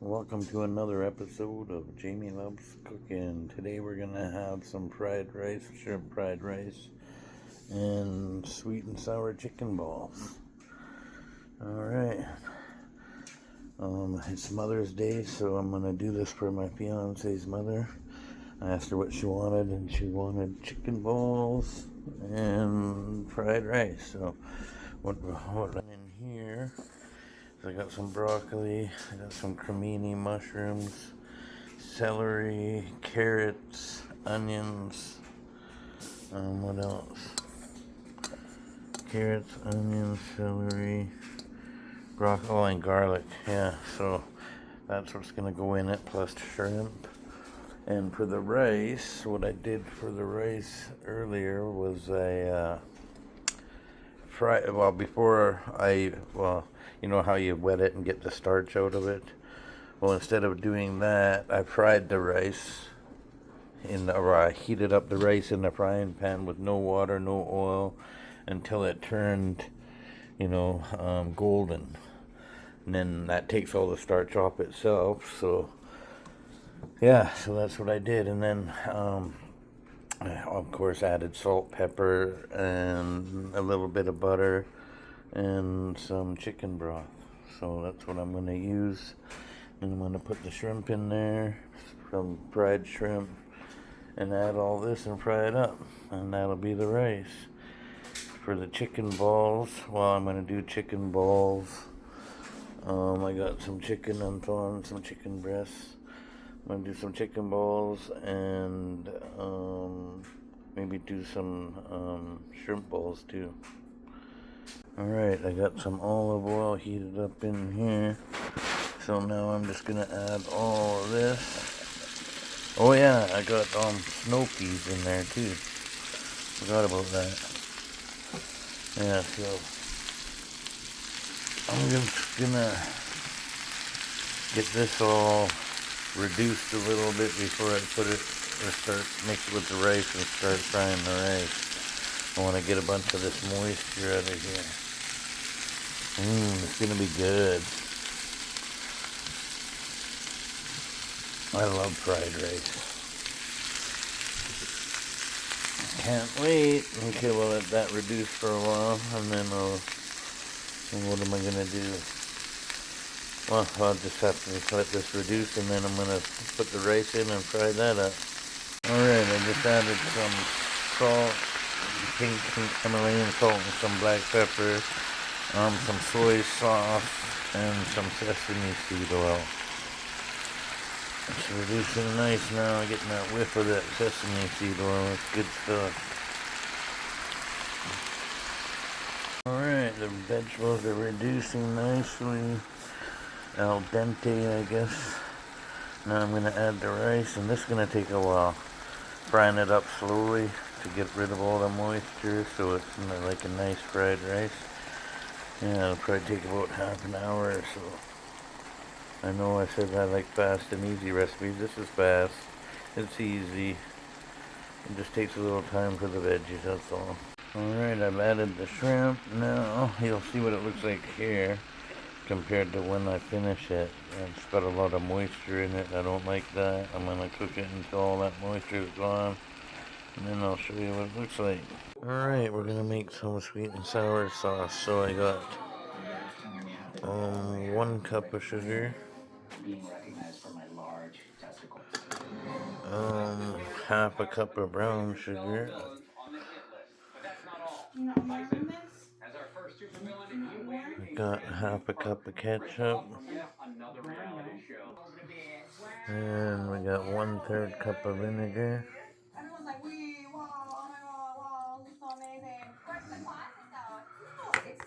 Welcome to another episode of Jamie Loves Cooking. Today we're gonna have some fried rice, shrimp fried rice, and sweet and sour chicken balls. Alright. It's Mother's Day, so I'm gonna do this for my fiance's mother. I asked her what she wanted, and she wanted chicken balls and fried rice. So what in here? I got some broccoli, I got some cremini mushrooms, celery, carrots, onions, what else? Carrots, onions, celery, broccoli, and garlic. Yeah, so that's what's going to go in it, plus shrimp. And for the rice, what I did for the rice earlier was you know how you wet it and get the starch out of it? Well, instead of doing that, I fried the rice or I heated up the rice in the frying pan with no water, no oil, until it turned, golden. And then that takes all the starch off itself. So, yeah, so that's what I did. And then, I, of course, added salt, pepper, and a little bit of butter, and some chicken broth. So that's what I'm going to use. And I'm going to put the shrimp in there, some fried shrimp, and add all this and fry it up. And that'll be the rice. For the chicken balls, I'm going to do chicken balls. I got some chicken and thawing, some chicken breasts. I'm going to do some chicken balls and maybe do some shrimp balls too. Alright, I got some olive oil heated up in here. So now I'm just going to add all of this. Oh yeah, I got snow peas in there too. Forgot about that. Yeah, so I'm just going to get this all reduced a little bit before I put it or start mix it with the rice and start frying the rice. I want to get a bunch of this moisture out of here. It's gonna be good. I love fried rice. Can't wait. Okay, we'll let that reduce for a while, and then what am I gonna do? Well, I'll just have to let this reduce, and then I'm going to put the rice in and fry that up. Alright, I just added some salt, pink Himalayan salt, and some black pepper, some soy sauce, and some sesame seed oil. It's reducing nice now, getting that whiff of that sesame seed oil. It's good stuff. Alright, the vegetables are reducing nicely. Al dente, I guess. Now I'm going to add the rice, and this is going to take a while. Frying it up slowly to get rid of all the moisture, so it's like a nice fried rice. Yeah, it'll probably take about half an hour or so. I know I said I like fast and easy recipes. This is fast. It's easy. It just takes a little time for the veggies, that's all. Alright, I've added the shrimp. Now, you'll see what it looks like here compared to when I finish it. It's got a lot of moisture in it. I don't like that. I'm going to cook it until all that moisture is gone, and then I'll show you what it looks like. Alright, we're going to make some sweet and sour sauce. So I got 1 cup of sugar, half a cup of brown sugar, I got half a cup of ketchup, and we got 1/3 cup of vinegar,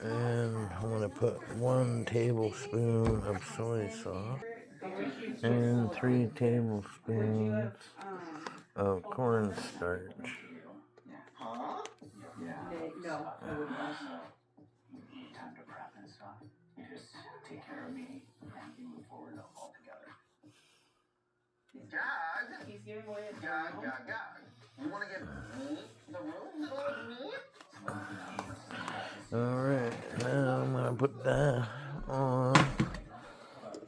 and I'm going to put 1 tablespoon of soy sauce, and 3 tablespoons of cornstarch. Time to prep and stuff. You just take care of me and we move forward all together. Gag! He's giving away a gag. You want to get me the room? Alright, now I'm going to put that on.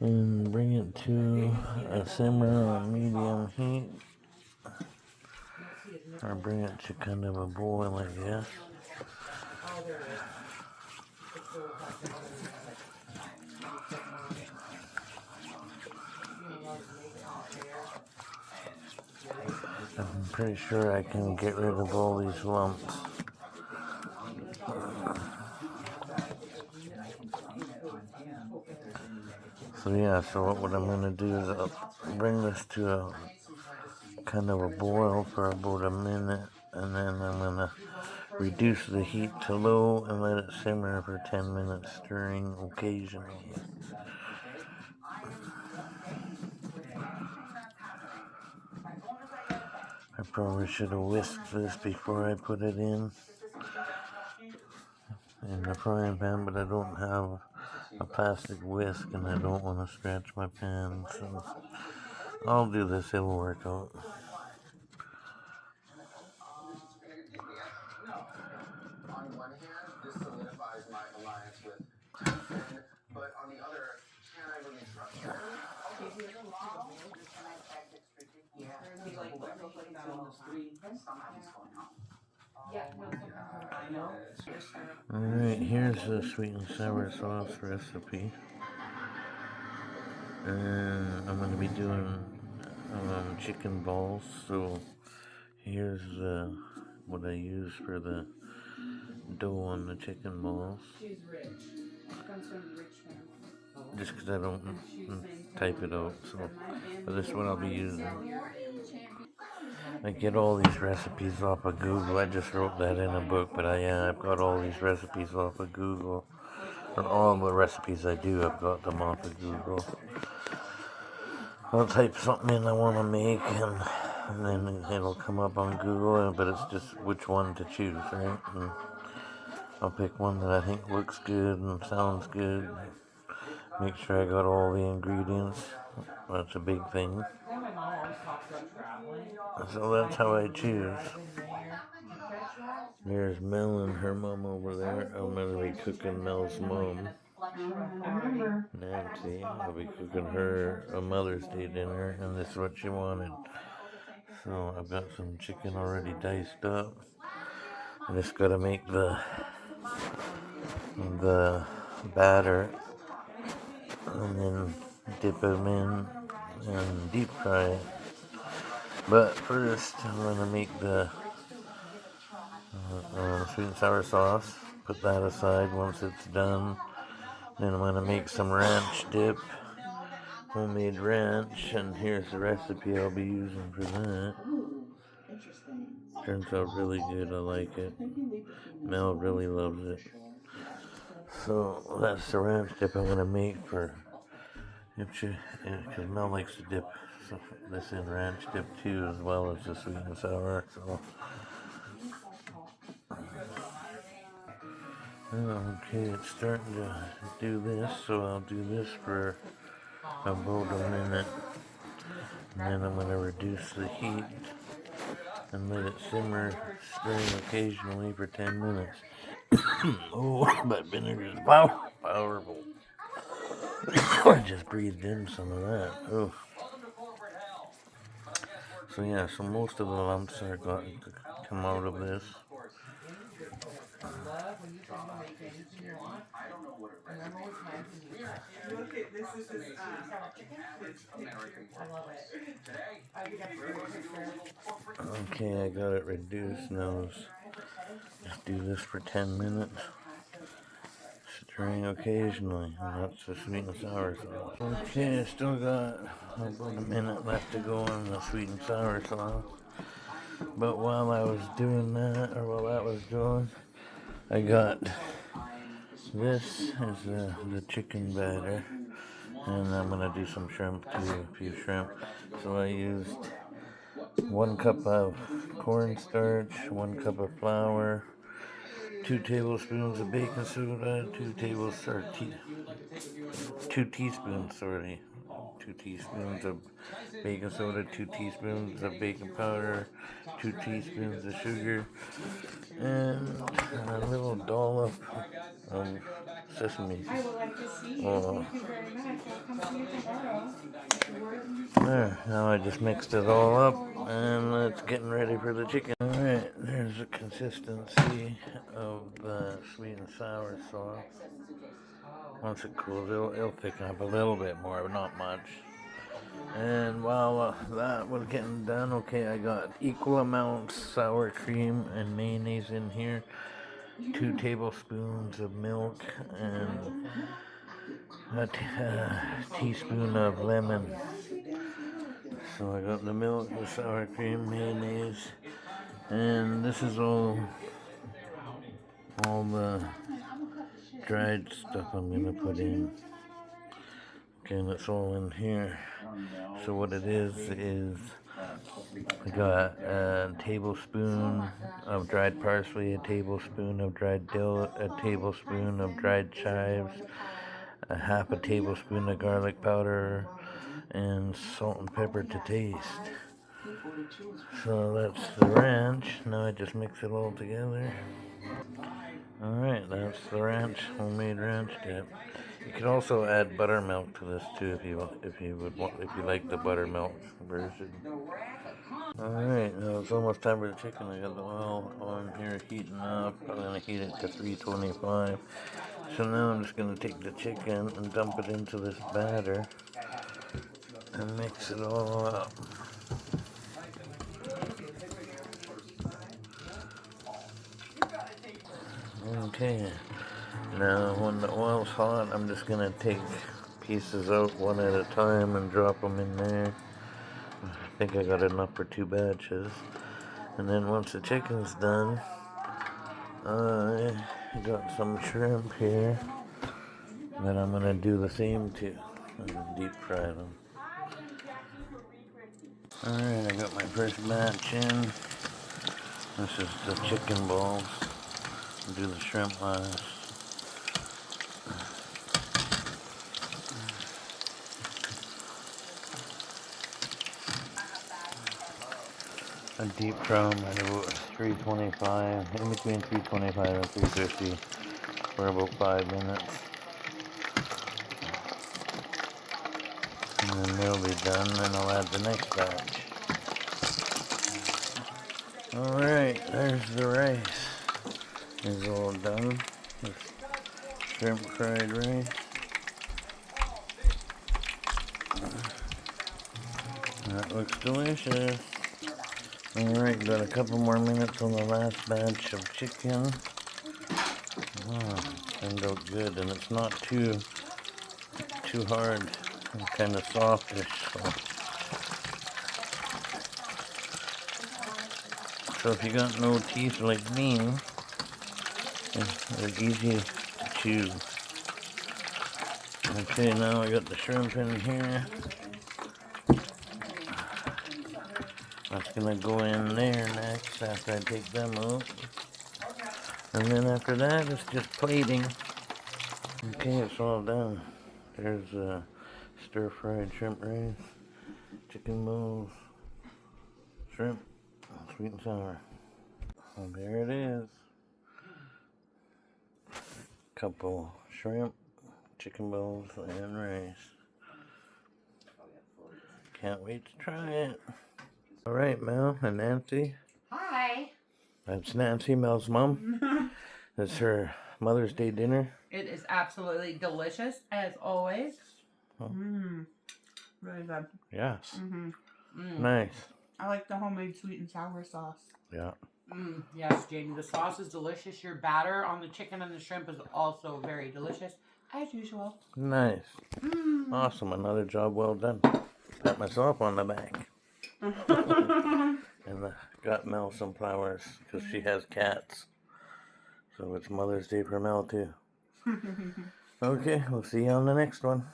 and bring it to a simmer on medium heat, or bring it to kind of a boil, I guess. I'm pretty sure I can get rid of all these lumps. So yeah, so what I'm going to do is I'll bring this to a kind of a boil for about a minute, and then I'm going to reduce the heat to low and let it simmer for 10 minutes, stirring occasionally. I probably should have whisked this before I put it in the frying pan, but I don't have a plastic whisk and I don't want to scratch my pan, so I'll do this, it'll work out. On one hand, this solidifies my alliance with Finn, but on the other, can I really trust her? Alright, here's the sweet and sour sauce recipe. And I'm going to be doing chicken balls, so here's what I use for the dough on the chicken balls. Just because I don't type it out, so but this is what I'll be using. I get all these recipes off of Google. I just wrote that in a book, but I've got all these recipes off of Google. Or all the recipes I do, I've got them off of Google. I'll type something in I want to make, and then it'll come up on Google, but it's just which one to choose, right? And I'll pick one that I think looks good and sounds good. Make sure I got all the ingredients. That's a big thing. So that's how I choose. There's Mel and her mom over there. I'm going to be cooking Mel's mom, Nancy. I'll be cooking her a Mother's Day dinner, and this is what she wanted. So I've got some chicken already diced up. I just got to make the batter and then dip them in and deep fry it. But first, I'm going to make the sweet and sour sauce. Put that aside once it's done. Then I'm going to make some ranch dip, homemade ranch, and here's the recipe I'll be using for that. Turns out really good, I like it. Mel really loves it. So that's the ranch dip I'm going to make for, because Mel likes to dip this in ranch dip too, as well as the sweet and sour. So okay, it's starting to do this, so I'll do this for about a minute, and then I'm going to reduce the heat and let it simmer, stirring occasionally for 10 minutes. Oh, but vinegar is powerful. I just breathed in some of that. Oh. So yeah, so most of the lumps are going to come out of this. Okay, I got it reduced now. Just do this for 10 minutes. Stirring occasionally, and that's the sweet and sour sauce. Okay, I still got about a minute left to go on the sweet and sour sauce. But while I was doing that, or while that was going, I got this is the chicken batter, and I'm gonna do some shrimp too, a few shrimp. So I used 1 cup of cornstarch, 1 cup of flour, 2 tablespoons of baking soda, 2 teaspoons, 2 teaspoons of baking soda, 2 teaspoons of baking powder, 2 teaspoons of sugar, and a little dollop of sesame oil. There, now I just mixed it all up and it's getting ready for the chicken. Alright, there's the consistency of the sweet and sour sauce. Once it cools, it'll thicken up a little bit more, but not much. And while that was getting done, okay, I got equal amounts sour cream and mayonnaise in here, 2 tablespoons of milk, and a teaspoon of lemon. So I got the milk, the sour cream, mayonnaise, and this is all the dried stuff I'm gonna put in. Okay, and it's all in here. So what it is I got a tablespoon of dried parsley, a tablespoon of dried dill, a tablespoon of dried chives, a half a tablespoon of garlic powder, and salt and pepper to taste. So that's the ranch. Now I just mix it all together. Alright, that's the ranch, homemade ranch dip. You could also add buttermilk to this too if you like the buttermilk version. Alright, now it's almost time for the chicken. I got the oil on here heating up. I'm gonna heat it to 325. So now I'm just gonna take the chicken and dump it into this batter and mix it all up. Okay, now when the oil's hot, I'm just gonna take pieces out one at a time and drop them in there. I think I got enough for 2 batches. And then once the chicken's done, I got some shrimp here that I'm gonna do the same to. I'm gonna deep fry them. Alright, I got my first batch in. This is the chicken balls. I'll do the shrimp last. I deep fry them at about 325, in between 325 and 350 for about 5 minutes. And then they'll be done, and I'll add the next batch. Alright, there's the rice. It's all done. It's shrimp fried rice. That looks delicious. Alright, got a couple more minutes on the last batch of chicken. Turned out good, and it's not too hard. It's kind of softish. So if you got no teeth like me, they're easy to chew. Okay, now I got the shrimp in here. That's gonna go in there next after I take them out. And then after that, it's just plating. Okay, it's all done. There's stir-fried shrimp rice, chicken balls, shrimp, sweet and sour. And there it is. Couple shrimp, chicken balls, and rice. Can't wait to try it. Alright, Mel and Nancy. Hi. That's Nancy, Mel's mom. That's her Mother's Day dinner. It is absolutely delicious, as always. Really good. Yes. Nice. I like the homemade sweet and sour sauce. Yeah. Yes, Jaden, the sauce is delicious. Your batter on the chicken and the shrimp is also very delicious, as usual. Nice. Awesome. Another job well done. Pat myself on the back. And got Mel some flowers because she has cats. So it's Mother's Day for Mel too. Okay, we'll see you on the next one.